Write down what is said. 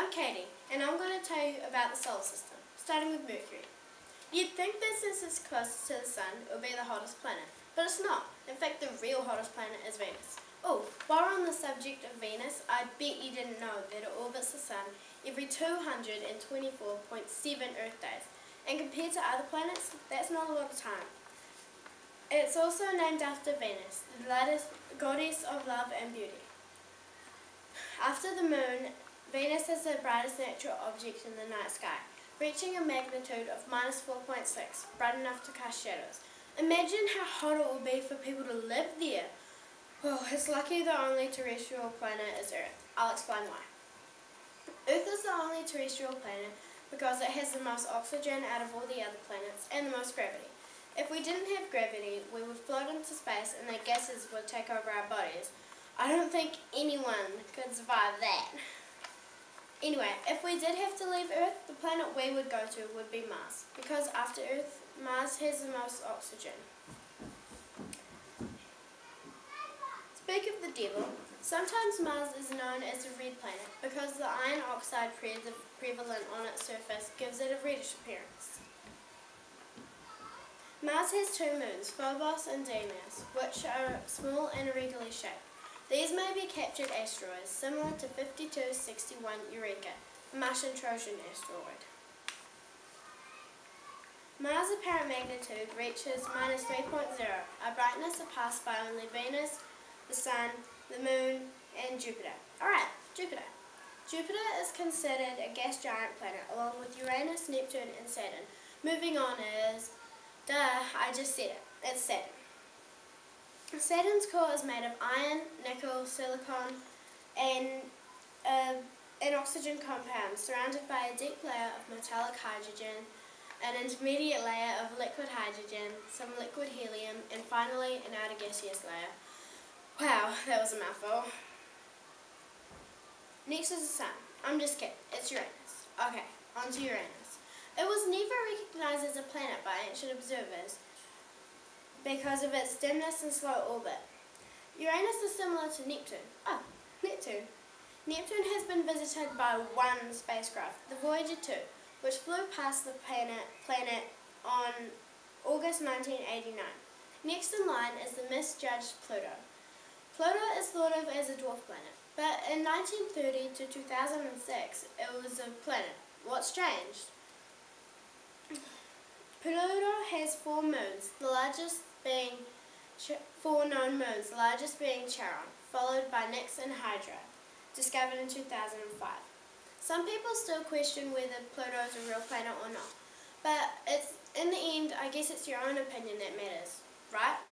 I'm Katie, and I'm going to tell you about the solar system, starting with Mercury. You'd think that since it's closest to the Sun, it would be the hottest planet, but it's not. In fact, the real hottest planet is Venus. Oh, while we're on the subject of Venus, I bet you didn't know that it orbits the Sun every 224.7 Earth days, and compared to other planets, that's not a lot of time. It's also named after Venus, the goddess of love and beauty. After the Moon, Venus is the brightest natural object in the night sky, reaching a magnitude of -4.6, bright enough to cast shadows. Imagine how hot it will be for people to live there. Oh, it's lucky the only terrestrial planet is Earth. I'll explain why. Earth is the only terrestrial planet because it has the most oxygen out of all the other planets and the most gravity. If we didn't have gravity, we would float into space and the gases would take over our bodies. I don't think anyone could survive that. Anyway, if we did have to leave Earth, the planet we would go to would be Mars, because after Earth, Mars has the most oxygen. Speak of the devil, sometimes Mars is known as a red planet because the iron oxide prevalent on its surface gives it a reddish appearance. Mars has two moons, Phobos and Deimos, which are small and irregularly shaped. These may be captured asteroids, similar to 5261 Eureka, a Martian Trojan asteroid. Mars' apparent magnitude reaches -3.0, a brightness surpassed by only Venus, the Sun, the Moon, and Jupiter. Alright, Jupiter. Jupiter is considered a gas giant planet, along with Uranus, Neptune, and Saturn. Moving on is, I just said it, it's Saturn. Saturn's core is made of iron, nickel, silicon, and an oxygen compound surrounded by a deep layer of metallic hydrogen, an intermediate layer of liquid hydrogen, some liquid helium, and finally an outer gaseous layer. Wow, that was a mouthful. Next is the Sun. I'm just kidding, it's Uranus. Okay, on to Uranus. It was never recognized as a planet by ancient observers because of its dimness and slow orbit. Uranus is similar to Neptune. Oh, Neptune. Neptune has been visited by one spacecraft, the Voyager 2, which flew past the planet on August 1989. Next in line is the misjudged Pluto. Pluto is thought of as a dwarf planet, but in 1930 to 2006 it was a planet. What's changed? Pluto has four moons, the largest being four known moons, the largest being Charon, followed by Nix and Hydra, discovered in 2005. Some people still question whether Pluto is a real planet or not, but in the end, I guess it's your own opinion that matters, right?